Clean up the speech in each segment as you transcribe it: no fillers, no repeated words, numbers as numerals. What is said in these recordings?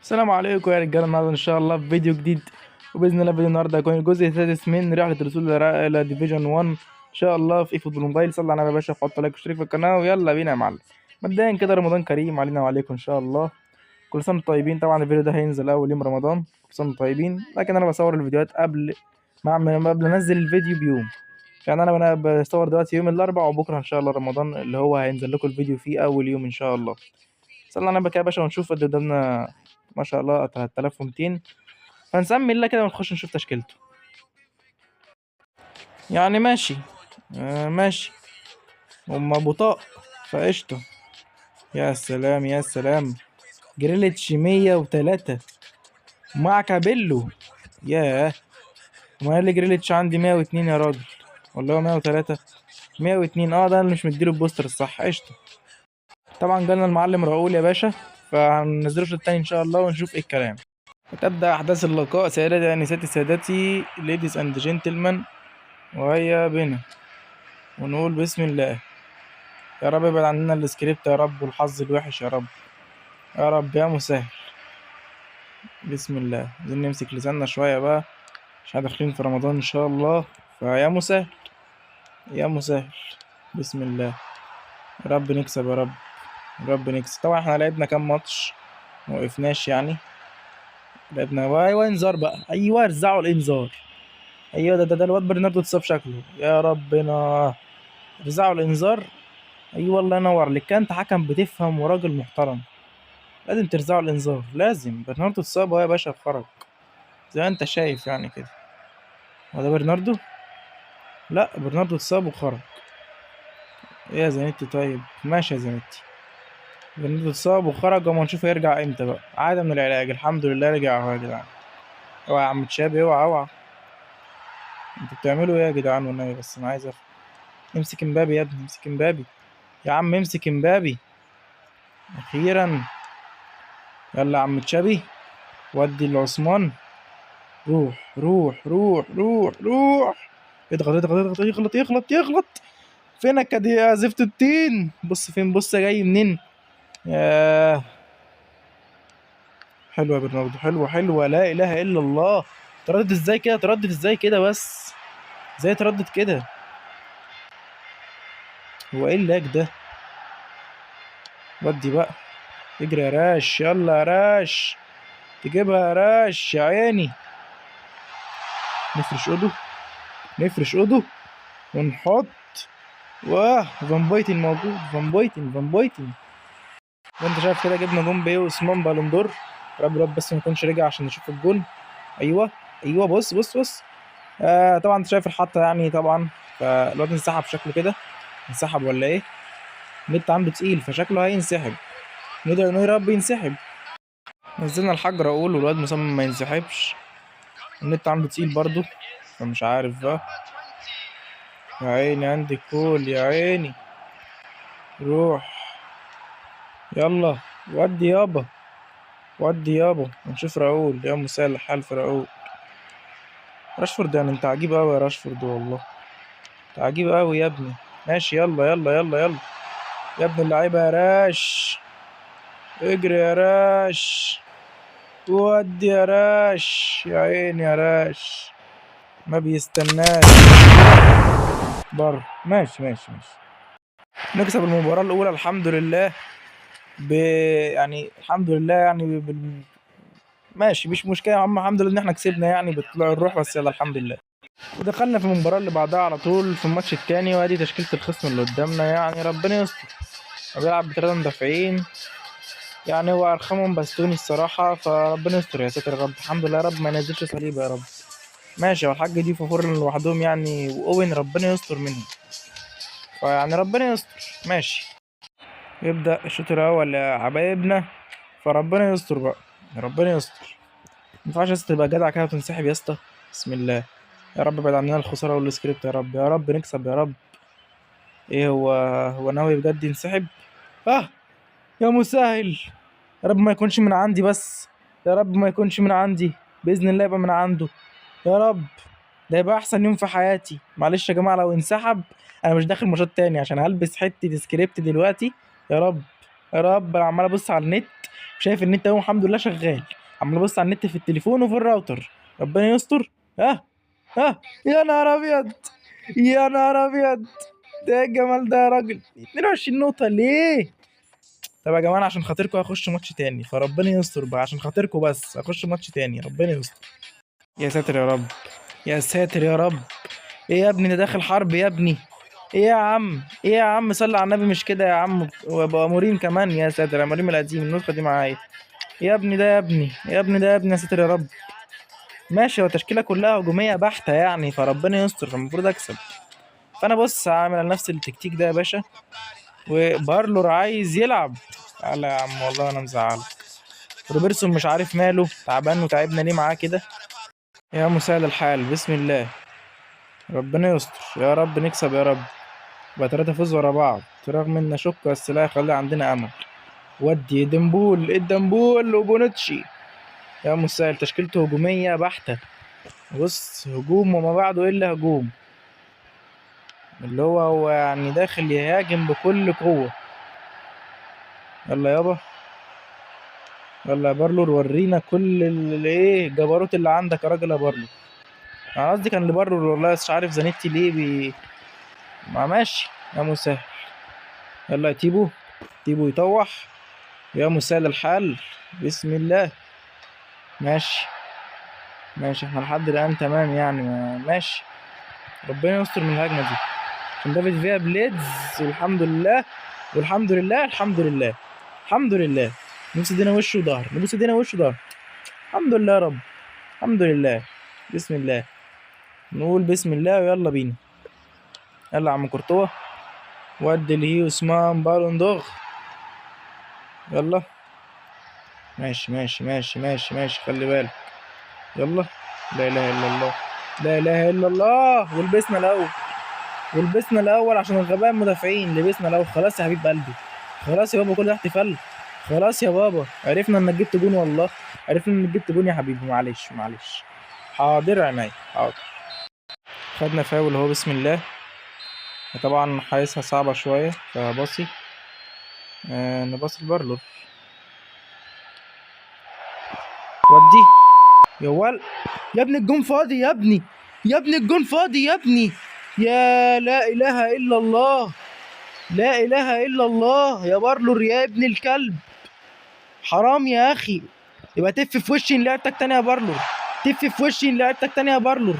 السلام عليكم يا رجاله. النهارده ان شاء الله في فيديو جديد، وباذن الله فيديو النهارده هيكون الجزء السادس من رحله الوصول الى ديفيجن 1 ان شاء الله في اي فوتبول موبايل. صلي على النبي يا باشا، حط لايك واشترك في القناه ويلا بينا يا معلم. مبدئيا كده رمضان كريم علينا وعليكم ان شاء الله. كل سنه وانتم طيبين. طبعا الفيديو ده هينزل اول يوم رمضان، كل سنه وانتم طيبين. لكن انا بصور الفيديوهات قبل ما انزل الفيديو بيوم. يعني انا بصور دلوقتي يوم الاربعاء، وبكره ان شاء الله رمضان اللي هو هينزل لكم الفيديو فيه اول يوم ان شاء الله. صلى على النبي كده يا باشا ونشوف اللي قدامنا. ما شاء الله 3200. فنسمي الله كده ونخش نشوف تشكيلته. يعني ماشي. ماشي. هما بطاء فقشطة. يا سلام يا سلام. جريليتش 103 مع كابيلو. ياه. ما اللي جريليتش عندي 102 يا راجل، ولا هو 103؟ 102. ده اللي مش مديله البوستر الصح. قشطة. طبعا جالنا المعلم راؤول يا باشا، فهننزله في التاني ان شاء الله ونشوف ايه الكلام. وتبدأ أحداث اللقاء. سيداتي أنساتي سادتي، ladies and gentlemen، وهيا بنا ونقول بسم الله. يا رب ابعد عننا السكريبت يا رب، والحظ الوحش يا رب. يا رب يا مسهل. بسم الله. عايزين نمسك لساننا شوية بقى عشان داخلين في رمضان إن شاء الله. فيا مسهل يا مسهل. بسم الله. يا رب نكسب يا رب. يا رب نكسب. طبعا احنا لعبنا كام ماتش موقفناش يعني. لعبنا ايوه انذار بقى. ايوه ارزعوا الانذار. ايوه ده الواد برناردو اتصاب شكله. يا ربنا. ارزعوا الانذار. ايوه الله ينور عليك. انت حكم بتفهم وراجل محترم. لازم ترزعوا الانذار. لازم. برناردو اتصاب اهو يا باشا، خرج زي ما انت شايف يعني كده. هو ده برناردو؟ لا برناردو اتصاب وخرج. ايه يا زانيتي؟ طيب ماشي يا زانيتي. برناردو اتصاب وخرج، اما نشوف هيرجع امتى بقى. عادة من العلاج. الحمد لله رجع اهو يا جدعان. اوعى يا عم تشابي، اوعى اوعى. انتوا بتعملوا ايه يا جدعان والنبي؟ بس انا عايز افهم. امسك امبابي يا ابني، امسك امبابي يا عم، امسك امبابي اخيرا. يلا يا عم تشابي. ودي لعثمان. روح روح روح روح روح. اضغط اضغط اضغط. يغلط يغلط يغلط. فينك يا زفت التين؟ بص فين، بص جاي منين. ياه. حلوه يا برناردو، حلوه حلوه. لا اله الا الله. تردد ازاي كده؟ تردد ازاي كده بس؟ ازاي تردد كده؟ هو ايه اللاج ده؟ ودي بقى. اجري يا راش، يلا يا راش. تجيبها يا راش يا عيني. نفرش اودو. نفرش اودو ونحط. واه فان بايتن موجود. فان بايتن فان بايتن. وانت شايف كده جبنا جون بايه وعثمان بالون دور. يا رب الواد بس ما يكونش رجع عشان نشوف الجون. ايوه ايوه. بص بص بص. طبعا انت شايف الحطه يعني طبعا. فالواد انسحب شكله كده. انسحب ولا ايه؟ النت عنده تقيل فشكله هينسحب. ندعي انه يا رب ينسحب. نزلنا الحاج راؤول والواد مصمم ما ينسحبش. النت عنده تقيل برضه، فمش عارف بقى. يا عيني عندك كول يا عيني. روح. يلا. ودي يابا. ودي يابا ونشوف راؤول. يا مساء الحال في راؤول. راشفورد يعني انت عجيب اوي يا راشفورد والله. انت عجيب اوي يا ابني. ماشي يلا يلا يلا يلا. يا ابن اللعيبة يا راش. اجري يا راش. ودي يا راش يا عيني يا راش. ما بيستناش. بره. ماشي ماشي ماشي. نكسب المباراة الأولى الحمد لله. يعني الحمد لله يعني ماشي مش مشكلة يا عم. الحمد لله إن إحنا كسبنا يعني بطلوع الروح. بس يلا الحمد لله. ودخلنا في المباراة اللي بعدها على طول في الماتش التاني، وادي تشكيلة الخصم اللي قدامنا. يعني ربنا يستر. بيلعب بثلاثة مدافعين. يعني هو أرقامهم بستوني الصراحة، فربنا يستر يا ساتر يا رب. الحمد لله يا رب ما ينزلش صليبة يا رب. ماشي. والحاج دي فخور لوحدهم يعني، وأوين ربنا يستر منهم. فيعني ربنا يستر. ماشي. يبدأ الشوط الأول يا حبايبنا. فربنا يستر بقى. ربنا يستر. مينفعش يا اسطى تبقى جدع كده وتنسحب يا اسطى. بسم الله. يا رب ابعد عننا الخسارة والسكريبت يا رب. يا رب نكسب يا رب. ايه هو ناوي بجد ينسحب؟ اه. يا مسهل. يا رب ما يكونش من عندي بس. يا رب ما يكونش من عندي. بإذن الله يبقى من عنده. يا رب. ده يبقى أحسن يوم في حياتي. معلش يا جماعة لو انسحب. أنا مش داخل ماتشات تاني عشان هلبس حتة سكريبت دلوقتي. يا رب. يا رب. أنا عمال أبص على النت. شايف ان انت يوم الحمد لله شغال، عمال ابص على النت في التليفون وفي الراوتر. ربنا يستر. ها ها. يا نهار ابيض، يا نهار ابيض، ده إيه الجمال ده يا راجل؟ 22 نقطة ليه؟ طب يا جماعة أنا عشان خاطركم هخش ماتش تاني، فربنا يستر بقى عشان خاطركم، بس هخش ماتش تاني ربنا يستر. يا ساتر يا رب، يا ساتر يا رب. ايه يا ابني، ده داخل حرب يا ابني. ايه يا عم، ايه يا عم، صلي على النبي، مش كده يا عم، وابقى مريم كمان. يا ساتر يا مريم القديم، النسخة دي معايا. يا ابني ده، يا ابني، يا ابني ده، يا ابني، يا ساتر يا رب. ماشي، هو تشكيلة كلها هجومية بحتة يعني، فربنا يستر، فالمفروض اكسب. فانا بص هعمل على نفس التكتيك ده يا باشا. وبارلور عايز يلعب. تعالى يا عم، والله انا مزعل. روبرتسون مش عارف ماله تعبان وتعبنا ليه معاه كده. يا مساعد الحال، بسم الله. ربنا يستر يا رب، نكسب يا رب. بقى 3 فوز ورا بعض، رغم ان اشك بس لا يخلي عندنا امل. ودي ديمبول، الدمبول وبونوتشي. يا مساعد، تشكيلته هجومية بحتة. بص، هجوم وما بعده الا هجوم. اللي هو يعني داخل يهاجم بكل قوة. يلا يابا، يلا يا بارلور، ورينا كل ايه الجبروت اللي عندك يا راجل يا بارلور. انا قصدي كان لبارلور والله، بس مش عارف زانيتي ليه ما ماشي. يا مسهل. يلا يا تيبو، تيبو يطوح. يا مسهل الحال، بسم الله. ماشي، ماشي، احنا لحد الان تمام يعني، ماشي. ربنا يستر من الهجمة دي عشان دافيد فيها بليدز. والحمد لله، والحمد لله، الحمد لله، الحمد لله. نبص ايدينا وش وظهر، نبص ايدينا وش وظهر. الحمد لله يا رب، الحمد لله. بسم الله، نقول بسم الله ويلا بينا. يلا يا عم كورتوا، ودي لهي عثمان بالون دور. يلا. ماشي ماشي ماشي ماشي ماشي، خلي بالك. يلا. لا اله الا الله، لا اله الا الله. ولبسنا الاول، ولبسنا الاول عشان الغباء المدافعين. لبسنا الاول خلاص يا حبيب قلبي. خلاص يا بابا، كل ده احتفال. خلاص يا بابا، عرفنا انك جبت جون والله. عرفنا انك جبت جون يا حبيبي، معلش معلش. حاضر عينيا، حاضر. خدنا فاول اهو، بسم الله. طبعا حاسسها صعبة شوية، فباصي. نباصي لبارلور. ودي يا ول. يا ابني الجون فاضي يا ابني، يا ابني الجون فاضي يا ابني. يا لا اله الا الله، لا اله الا الله يا بارلور يا ابن الكلب. حرام يا اخي. يبقى تف في وشي ان لعبتك تاني يا بارلور. تف في وشي ان لعبتك تاني يا بارلور.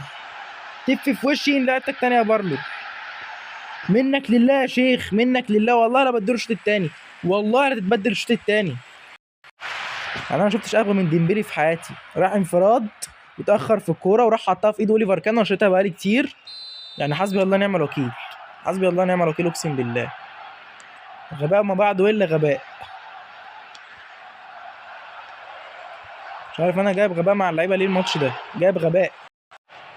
تف في وشي ان لعبتك تاني يا بارلور. منك لله يا شيخ، منك لله، والله لا بدل الشوط التاني، والله لا تتبدل الشوط التاني. انا ما شفتش اغبى من ديمبلي في حياتي. راح انفراد وتاخر في الكوره وراح حطها في ايد اوليفر كان، وشيتها بقالي كتير. يعني حسبي الله ونعم الوكيل، حسبي الله ونعم الوكيل، اقسم بالله. غباء ما بعده الا غباء. مش عارف انا جايب غباء مع اللعيبه ليه الماتش ده، جايب غباء.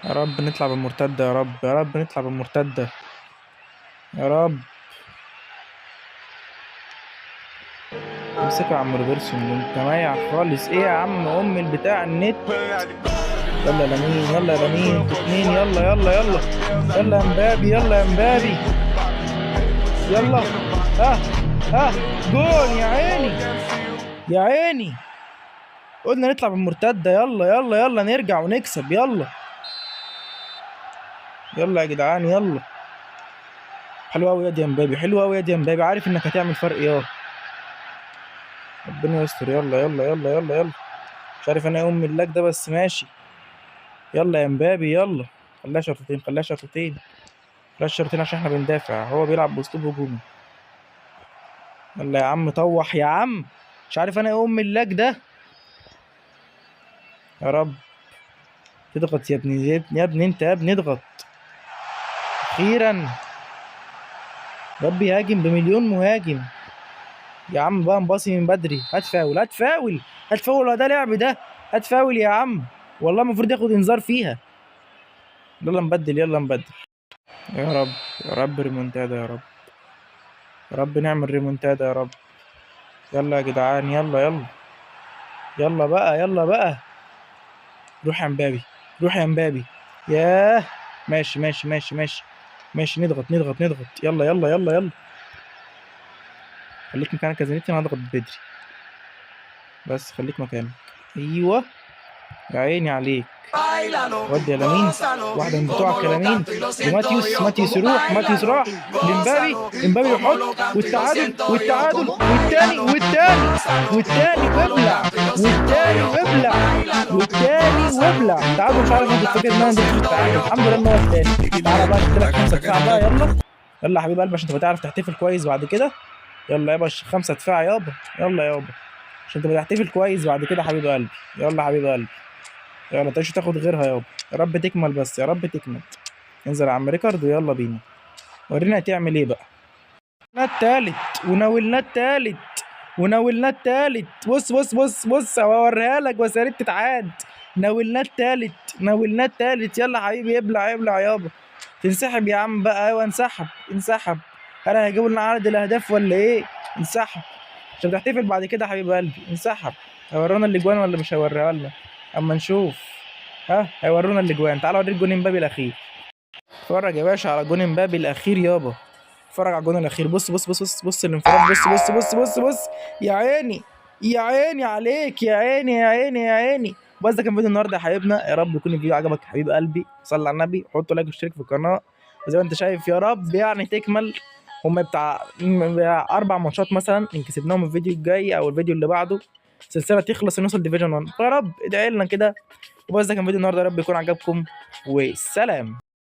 يا رب نطلع بالمرتده، يا رب، يا رب نطلع بالمرتده، يا رب. امسكوا يا عم روبرتسون، انت مايع خالص. ايه يا عم ام البتاع النت. يلا يا لامين، يلا يا لامين، انتوا اتنين، يلا يلا يلا. يلا يا مبابي، يلا يا مبابي. يلا. ها ها. جون يا عيني، يا عيني. قلنا نطلع بالمرتده، يلا يلا يلا نرجع ونكسب، يلا. يلا يا جدعان، يلا. حلوه قوي يا مبابي، حلوه قوي يا مبابي، عارف انك هتعمل فرق يا. ربنا يستر، يلا يلا يلا يلا يلا. مش عارف انا ايه ام اللاج ده، بس ماشي. يلا يا مبابي، يلا. خليها شرطتين، خليها شرطتين، خليها شرطتين عشان احنا بندافع، هو بيلعب باسلوب هجومي. يلا يا عم، طوح يا عم. مش عارف انا ايه ام اللاج ده. يا رب. تضغط يا ابني، يا ابني انت، يا ابني اضغط. اخيرا. ربي يهاجم بمليون مهاجم. يا عم بقى مباصي من بدري، هات فاول، هات فاول، هات فاول، ده لعب ده. هات فاول يا عم، والله المفروض ياخد انذار فيها. يلا نبدل، يلا نبدل. يا رب، يا رب ريمونتادا يا رب، يا رب نعمل ريمونتادا يا رب. يلا يا جدعان، يلا يلا. يلا بقى، يلا بقى. روح يا مبابي، روح يا مبابي. ياه. ماشي ماشي ماشي ماشي ماشي، نضغط نضغط نضغط، يلا يلا يلا يلا. خليك مكانك يا زنيتي، انا هضغط بدري. بس خليك مكانك. ايوه يا عيني عليك. ودي يا لامين، واحدة من بتوعك يا لامين. وماتيوس، ماتيوس يروح، ماتيوس راح لمبابي، امبابي يحط، والتعادل والتعادل والتاني والتاني والتاني وابلع، والتاني وابلع، والتاني وابلع. تعادل. مش عارف، انا كنت فاكر ان انا جبت التعادل. الحمد لله ان هو التاني. تعالى بقى اديلك 5 دفاع بقى. يلا يلا يا حبيب قلبي عشان تبقى تعرف تحتفل كويس بعد كده. يلا يابا 5 دفاع يابا. يلا يابا عشان تبقى تحتفل كويس بعد كده حبيب قلبي. يلا حبيب قلبي، يلا تعيش تاخد غيرها يابا. يا رب تكمل، بس يا رب تكمل. انزل يا عم ريكاردو، يلا بينا ورينا هتعمل ايه بقى. التالت وناولنا التالت، وناولنا التالت. بص بص بص بص هوريها لك بس يا ريت تتعاد. ناولنا التالت، ناولنا التالت. يلا حبيبي ابلع ابلع يابا. تنسحب يا عم بقى. ايوه انسحب انسحب. هل هيجيبوا لنا عدد الاهداف ولا ايه؟ انسحب عشان تحتفل بعد كده يا حبيب قلبي. انسحب. هيورونا الاجوان ولا مش هيوريها لنا؟ اما نشوف. ها هيورونا الاجوان. تعالى اوريك جون امبابي الاخير. اتفرج يا باشا على جون امبابي الاخير يابا. اتفرج على الجون الاخير. بص بص بص بص بص الانفراد. بص بص بص بص بص. يا عيني يا عيني عليك، يا عيني يا عيني يا عيني. بس ده كان فيديو النهارده يا حبيبنا. يا رب يكون الفيديو عجبك يا حبيب قلبي. صلي على النبي، حط لايك واشترك في القناه. وزي ما انت شايف يا رب يعني تكمل. هم بتاع 4 ماتشات مثلا ان كسبناهم الفيديو الجاي او الفيديو اللي بعده سلسله تخلص ونوصل ديفيجن 1. فيا رب ادعي لنا كده. وبس ده كان فيديو النهارده. يا رب يكون عجبكم، والسلام.